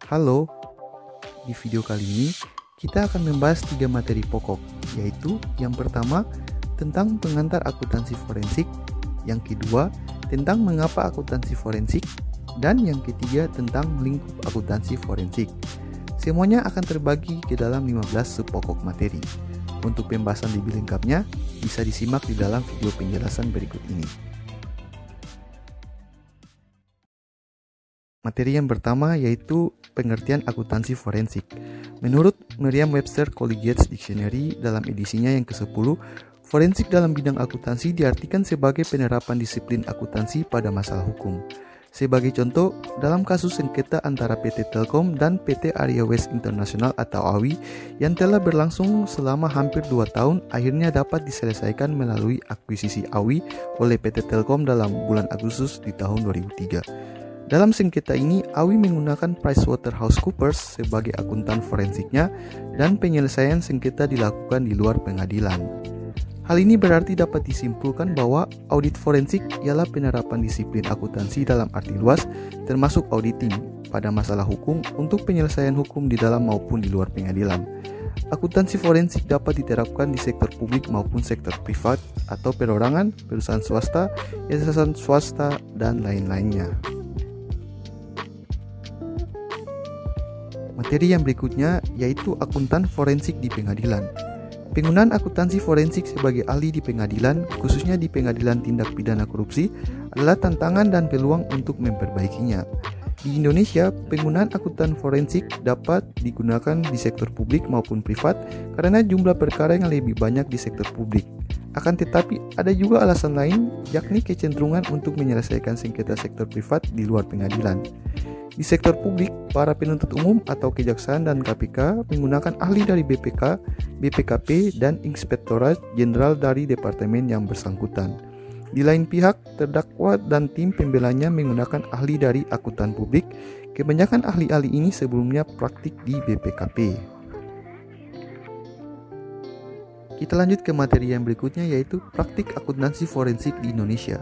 Halo, di video kali ini kita akan membahas 3 materi pokok, yaitu yang pertama tentang pengantar akuntansi forensik, yang kedua tentang mengapa akuntansi forensik, dan yang ketiga tentang lingkup akuntansi forensik. Semuanya akan terbagi ke dalam 15 subpokok materi. Untuk pembahasan lebih lengkapnya bisa disimak di dalam video penjelasan berikut ini. Materi yang pertama yaitu pengertian akuntansi forensik. Menurut Merriam-Webster Collegiate Dictionary dalam edisinya yang ke-10, forensik dalam bidang akuntansi diartikan sebagai penerapan disiplin akuntansi pada masalah hukum. Sebagai contoh, dalam kasus sengketa antara PT Telkom dan PT Area West International atau AWI yang telah berlangsung selama hampir 2 tahun akhirnya dapat diselesaikan melalui akuisisi AWI oleh PT Telkom dalam bulan Agustus di tahun 2003. Dalam sengketa ini, AWI menggunakan PricewaterhouseCoopers sebagai akuntan forensiknya dan penyelesaian sengketa dilakukan di luar pengadilan. Hal ini berarti dapat disimpulkan bahwa audit forensik ialah penerapan disiplin akuntansi dalam arti luas, termasuk auditing pada masalah hukum untuk penyelesaian hukum di dalam maupun di luar pengadilan. Akuntansi forensik dapat diterapkan di sektor publik maupun sektor privat atau perorangan, perusahaan swasta, yayasan swasta, dan lain-lainnya. Materi yang berikutnya yaitu akuntan forensik di pengadilan. Penggunaan akuntansi forensik sebagai ahli di pengadilan, khususnya di pengadilan tindak pidana korupsi, adalah tantangan dan peluang untuk memperbaikinya. Di Indonesia, penggunaan akuntan forensik dapat digunakan di sektor publik maupun privat karena jumlah perkara yang lebih banyak di sektor publik. Akan tetapi, ada juga alasan lain, yakni kecenderungan untuk menyelesaikan sengketa sektor privat di luar pengadilan. Di sektor publik, para penuntut umum atau kejaksaan dan KPK menggunakan ahli dari BPK, BPKP, dan Inspektorat Jenderal dari departemen yang bersangkutan. Di lain pihak, terdakwa dan tim pembelanya menggunakan ahli dari akuntan publik. Kebanyakan ahli-ahli ini sebelumnya praktik di BPKP. Kita lanjut ke materi yang berikutnya yaitu praktik akuntansi forensik di Indonesia.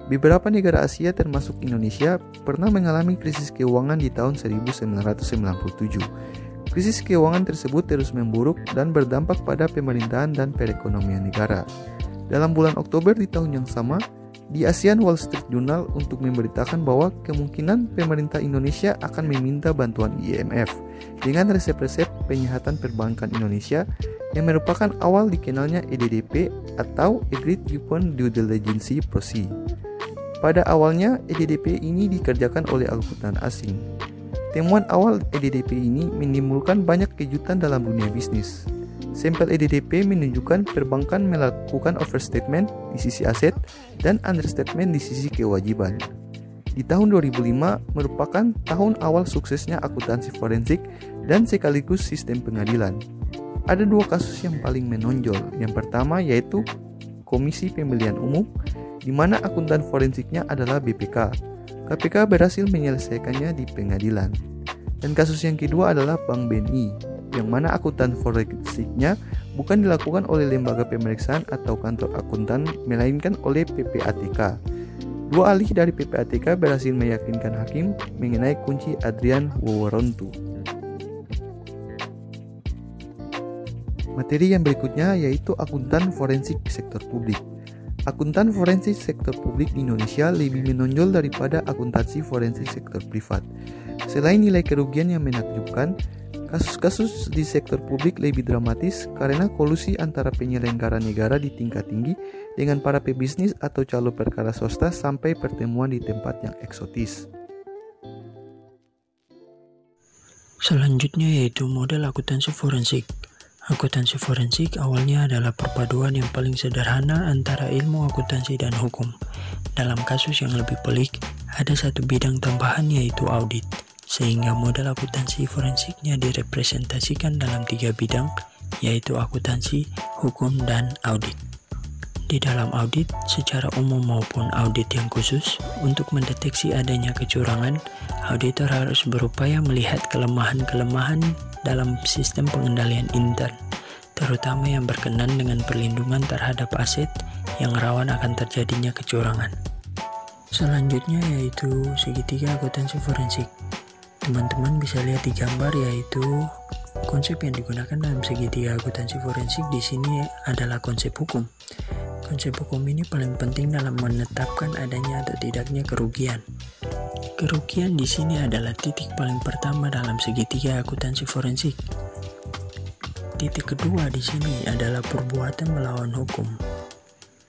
Beberapa negara Asia termasuk Indonesia pernah mengalami krisis keuangan di tahun 1997. Krisis keuangan tersebut terus memburuk dan berdampak pada pemerintahan dan perekonomian negara. Dalam bulan Oktober di tahun yang sama, di ASEAN Wall Street Journal untuk memberitakan bahwa kemungkinan pemerintah Indonesia akan meminta bantuan IMF dengan resep-resep penyihatan perbankan Indonesia yang merupakan awal dikenalnya EDDP atau Agreed Upon Due Diligence Policy. Pada awalnya, EDDP ini dikerjakan oleh akuntan asing. Temuan awal EDDP ini menimbulkan banyak kejutan dalam dunia bisnis. Sampel EDDP menunjukkan perbankan melakukan overstatement di sisi aset dan understatement di sisi kewajiban. Di tahun 2005 merupakan tahun awal suksesnya akuntansi forensik dan sekaligus sistem pengadilan. Ada 2 kasus yang paling menonjol. Yang pertama yaitu Komisi Pemilihan Umum, di mana akuntan forensiknya adalah BPK. KPK berhasil menyelesaikannya di pengadilan. Dan kasus yang kedua adalah Bank BNI, yang mana akuntan forensiknya bukan dilakukan oleh lembaga pemeriksaan atau kantor akuntan, melainkan oleh PPATK. 2 ahli dari PPATK berhasil meyakinkan hakim mengenai kunci Adrian Woworontu. Materi yang berikutnya yaitu akuntan forensik sektor publik. Akuntan forensik sektor publik di Indonesia lebih menonjol daripada akuntansi forensik sektor privat. Selain nilai kerugian yang menakjubkan, kasus-kasus di sektor publik lebih dramatis karena kolusi antara penyelenggara negara di tingkat tinggi dengan para pebisnis atau calo perkara swasta sampai pertemuan di tempat yang eksotis. Selanjutnya yaitu model akuntansi forensik. Akuntansi forensik awalnya adalah perpaduan yang paling sederhana antara ilmu akuntansi dan hukum. Dalam kasus yang lebih pelik, ada satu bidang tambahan yaitu audit, sehingga model akuntansi forensiknya direpresentasikan dalam 3 bidang, yaitu akuntansi, hukum, dan audit. Di dalam audit, secara umum maupun audit yang khusus, untuk mendeteksi adanya kecurangan, auditor harus berupaya melihat kelemahan-kelemahan dalam sistem pengendalian intern, terutama yang berkenan dengan perlindungan terhadap aset yang rawan akan terjadinya kecurangan. Selanjutnya yaitu segitiga akuntansi forensik. Teman-teman bisa lihat di gambar, yaitu konsep yang digunakan dalam segitiga akuntansi forensik di sini adalah konsep hukum. Konsep hukum ini paling penting dalam menetapkan adanya atau tidaknya kerugian. Kerugian di sini adalah titik paling pertama dalam segitiga akuntansi forensik. Titik kedua di sini adalah perbuatan melawan hukum.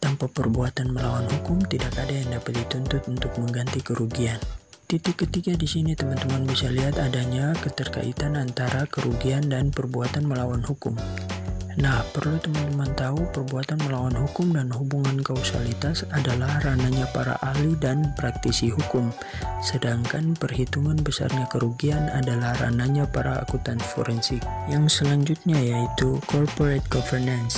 Tanpa perbuatan melawan hukum, tidak ada yang dapat dituntut untuk mengganti kerugian. Titik ketiga di sini teman-teman bisa lihat adanya keterkaitan antara kerugian dan perbuatan melawan hukum. Nah, perlu teman-teman tahu perbuatan melawan hukum dan hubungan kausalitas adalah ranahnya para ahli dan praktisi hukum, sedangkan perhitungan besarnya kerugian adalah ranahnya para akuntan forensik. Yang selanjutnya yaitu corporate governance.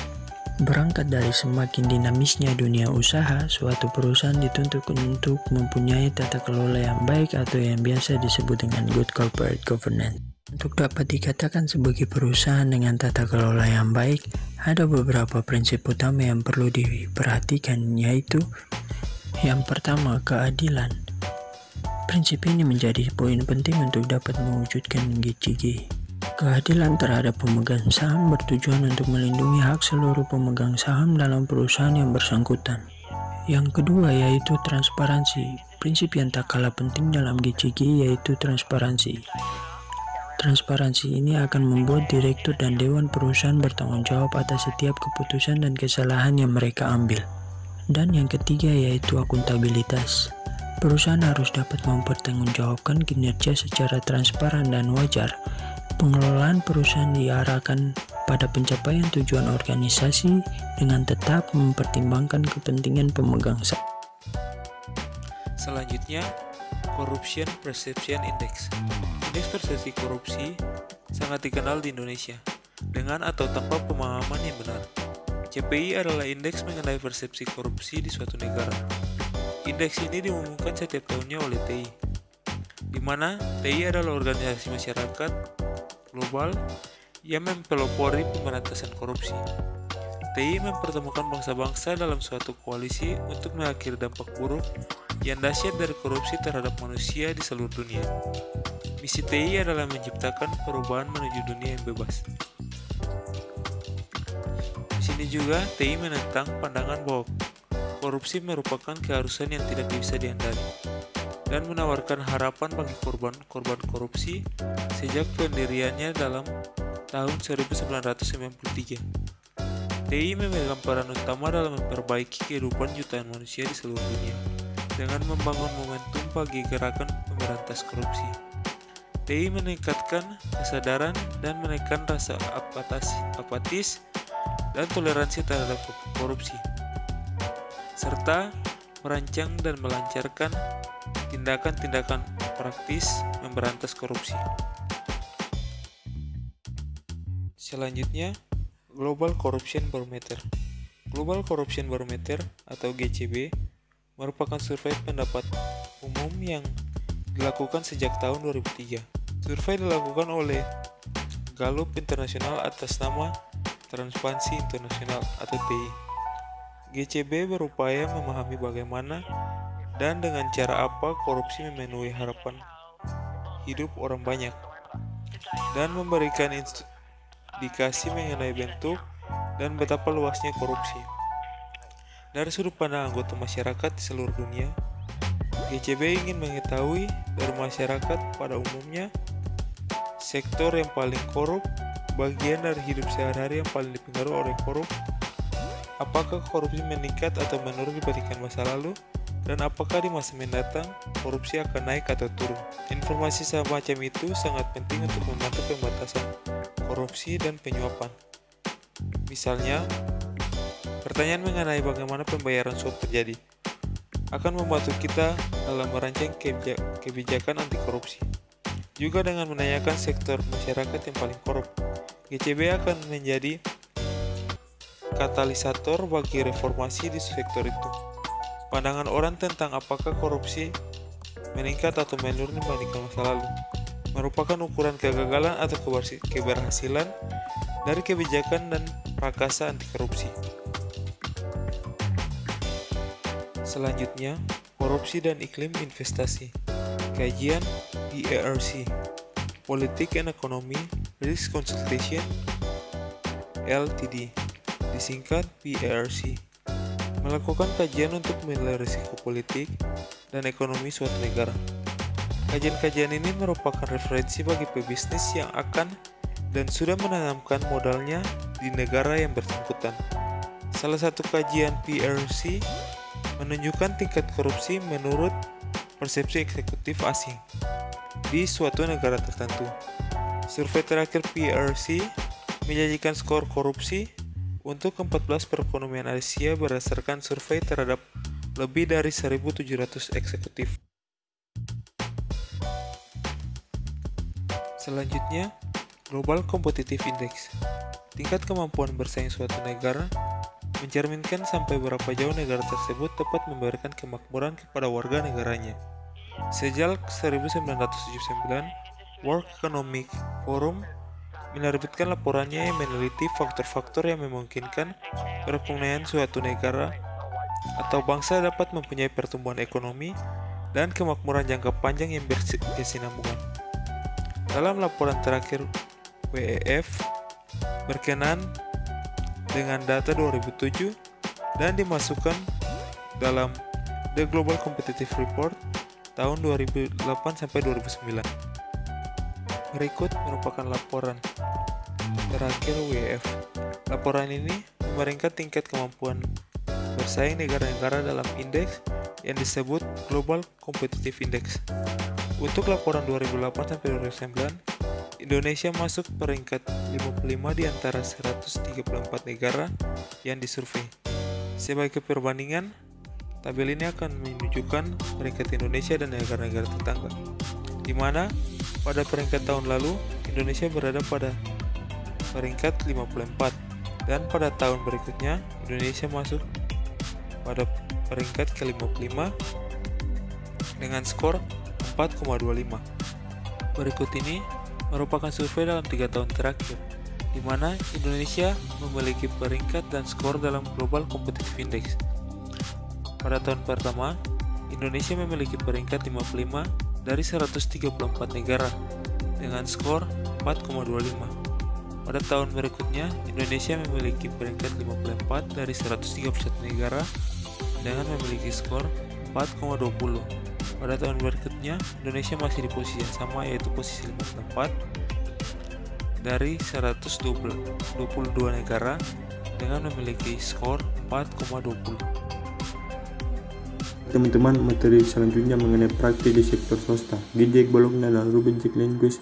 Berangkat dari semakin dinamisnya dunia usaha, suatu perusahaan dituntut untuk mempunyai tata kelola yang baik atau yang biasa disebut dengan good corporate governance. Untuk dapat dikatakan sebagai perusahaan dengan tata kelola yang baik, ada beberapa prinsip utama yang perlu diperhatikan, yaitu yang pertama, keadilan. Prinsip ini menjadi poin penting untuk dapat mewujudkan GCG. Keadilan terhadap pemegang saham bertujuan untuk melindungi hak seluruh pemegang saham dalam perusahaan yang bersangkutan. Yang kedua yaitu transparansi. Prinsip yang tak kalah penting dalam GCG yaitu transparansi. Transparansi ini akan membuat direktur dan dewan perusahaan bertanggung jawab atas setiap keputusan dan kesalahan yang mereka ambil. Dan yang ketiga yaitu akuntabilitas. Perusahaan harus dapat mempertanggungjawabkan kinerja secara transparan dan wajar. Pengelolaan perusahaan diarahkan pada pencapaian tujuan organisasi dengan tetap mempertimbangkan kepentingan pemegang saham. Selanjutnya, Corruption Perception Index. Indeks persepsi korupsi sangat dikenal di Indonesia, dengan atau tanpa pemahaman yang benar. CPI adalah indeks mengenai persepsi korupsi di suatu negara. Indeks ini diumumkan setiap tahunnya oleh TI, di mana TI adalah organisasi masyarakat global yang mempelopori pemberantasan korupsi. TI mempertemukan bangsa-bangsa dalam suatu koalisi untuk mengakhiri dampak buruk yang dahsyat dari korupsi terhadap manusia di seluruh dunia. Misi TI adalah menciptakan perubahan menuju dunia yang bebas. Di sini juga TI menentang pandangan bahwa korupsi merupakan keharusan yang tidak bisa dihindari, dan menawarkan harapan bagi korban-korban korupsi sejak pendiriannya dalam tahun 1993. TI memegang peran utama dalam memperbaiki kehidupan jutaan manusia di seluruh dunia dengan membangun momentum bagi gerakan pemberantas korupsi. TI meningkatkan kesadaran dan menekan rasa apatis dan toleransi terhadap korupsi, serta merancang dan melancarkan tindakan-tindakan praktis memberantas korupsi. Selanjutnya, Global Corruption Barometer. Global Corruption Barometer atau GCB merupakan survei pendapat umum yang dilakukan sejak tahun 2003. Survei dilakukan oleh Gallup International atas nama Transparency International atau TI. GCB berupaya memahami bagaimana dan dengan cara apa korupsi memenuhi harapan hidup orang banyak, dan memberikan indikasi mengenai bentuk dan betapa luasnya korupsi. Dari sudut pandang anggota masyarakat di seluruh dunia, GCB ingin mengetahui dari masyarakat pada umumnya, sektor yang paling korup, bagian dari hidup sehari-hari yang paling dipengaruhi oleh korup, apakah korupsi meningkat atau menurun dibandingkan masa lalu, dan apakah di masa mendatang korupsi akan naik atau turun. Informasi semacam itu sangat penting untuk membantu pembatasan korupsi dan penyuapan. Misalnya, pertanyaan mengenai bagaimana pembayaran suap terjadi akan membantu kita dalam merancang kebijakan anti korupsi. Juga dengan menanyakan sektor masyarakat yang paling korup, GCB akan menjadi katalisator bagi reformasi di sektor itu. Pandangan orang tentang apakah korupsi meningkat atau menurun dibandingkan masa lalu merupakan ukuran kegagalan atau keberhasilan dari kebijakan dan prakasa anti korupsi. Selanjutnya, korupsi dan iklim investasi. Kajian PARC, Politik and Economy Risk Consultation Ltd, disingkat PARC, melakukan kajian untuk menilai risiko politik dan ekonomi suatu negara. Kajian-kajian ini merupakan referensi bagi pebisnis yang akan dan sudah menanamkan modalnya di negara yang bersangkutan. Salah satu kajian PARC menunjukkan tingkat korupsi menurut persepsi eksekutif asing di suatu negara tertentu. Survei terakhir PARC menjanjikan skor korupsi untuk 14 perekonomian Asia berdasarkan survei terhadap lebih dari 1.700 eksekutif. Selanjutnya, Global Competitive Index. Tingkat kemampuan bersaing suatu negara mencerminkan sampai berapa jauh negara tersebut dapat memberikan kemakmuran kepada warga negaranya. Sejak 1979, World Economic Forum menerbitkan laporannya yang meneliti faktor-faktor yang memungkinkan perekonomian suatu negara atau bangsa dapat mempunyai pertumbuhan ekonomi dan kemakmuran jangka panjang yang berkesinambungan. Dalam laporan terakhir WEF berkenan dengan data 2007 dan dimasukkan dalam The Global Competitive Report tahun 2008-2009. Berikut merupakan laporan terakhir WEF. Laporan ini memeringkat tingkat kemampuan bersaing negara-negara dalam indeks yang disebut Global Competitive Index. Untuk laporan 2008-2009, Indonesia masuk peringkat 55 di antara 134 negara yang disurvei. Sebagai perbandingan, tabel ini akan menunjukkan peringkat Indonesia dan negara-negara tetangga, di mana pada peringkat tahun lalu Indonesia berada pada peringkat 54 dan pada tahun berikutnya Indonesia masuk pada peringkat ke-55 dengan skor 4,25. Berikut ini merupakan survei dalam 3 tahun terakhir, di mana Indonesia memiliki peringkat dan skor dalam Global Competitive Index. Pada tahun pertama, Indonesia memiliki peringkat 55 dari 134 negara dengan skor 4,25. Pada tahun berikutnya, Indonesia memiliki peringkat 54 dari 131 negara dengan memiliki skor 4,20. Pada tahun berikutnya, Indonesia masih di posisi yang sama, yaitu posisi 54 dari 122 negara dengan memiliki skor 4,20. Teman-teman, materi selanjutnya mengenai praktik di sektor swasta. Gijek Bologna dan Ruben Jack Linguist,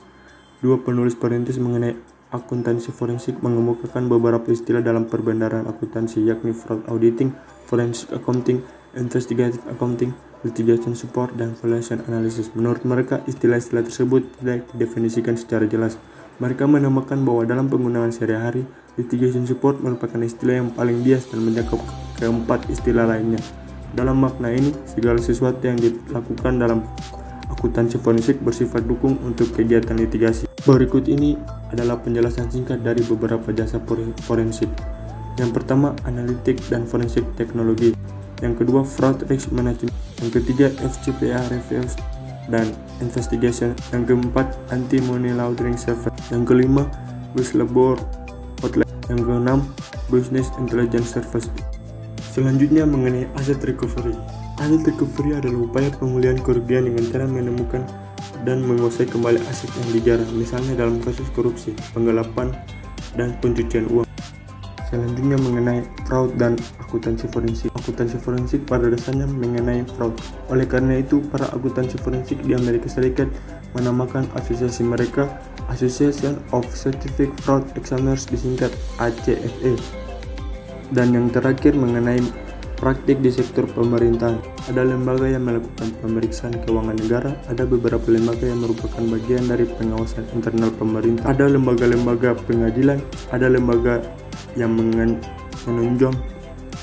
dua penulis perintis mengenai akuntansi forensik, mengemukakan beberapa istilah dalam perbendaharaan akuntansi, yakni fraud auditing, forensic accounting, investigative accounting, litigation support, dan valuation analysis. Menurut mereka, istilah-istilah tersebut tidak didefinisikan secara jelas. Mereka menamakan bahwa dalam penggunaan sehari-hari, litigation support merupakan istilah yang paling bias dan mencakup keempat istilah lainnya. Dalam makna ini, segala sesuatu yang dilakukan dalam akuntansi forensik bersifat dukung untuk kegiatan litigasi. Berikut ini adalah penjelasan singkat dari beberapa jasa forensik. Yang pertama, analitik dan forensik teknologi. Yang kedua, fraud risk management. Yang ketiga, FCPA reviews dan investigation. Yang keempat, anti money laundering service. Yang kelima, whistleblower hotline. Yang keenam, business intelligence service. Selanjutnya mengenai asset recovery. Asset recovery adalah upaya pemulihan kerugian dengan cara menemukan dan menguasai kembali aset yang dijarah, misalnya dalam kasus korupsi, penggelapan, dan pencucian uang. Selanjutnya mengenai fraud dan akuntansi forensik. Akuntansi forensik pada dasarnya mengenai fraud. Oleh karena itu, para akuntansi forensik di Amerika Serikat menamakan asosiasi mereka Association of Certified Fraud Examiners, disingkat ACFE. Dan yang terakhir mengenai praktik di sektor pemerintahan. Ada lembaga yang melakukan pemeriksaan keuangan negara, ada beberapa lembaga yang merupakan bagian dari pengawasan internal pemerintah, ada lembaga-lembaga pengadilan, ada lembaga yang menunjang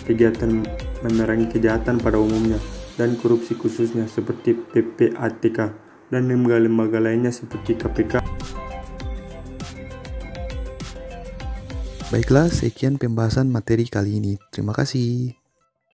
kegiatan memerangi kejahatan pada umumnya dan korupsi khususnya seperti PPATK dan lembaga-lembaga lainnya seperti KPK. Baiklah, sekian pembahasan materi kali ini. Terima kasih.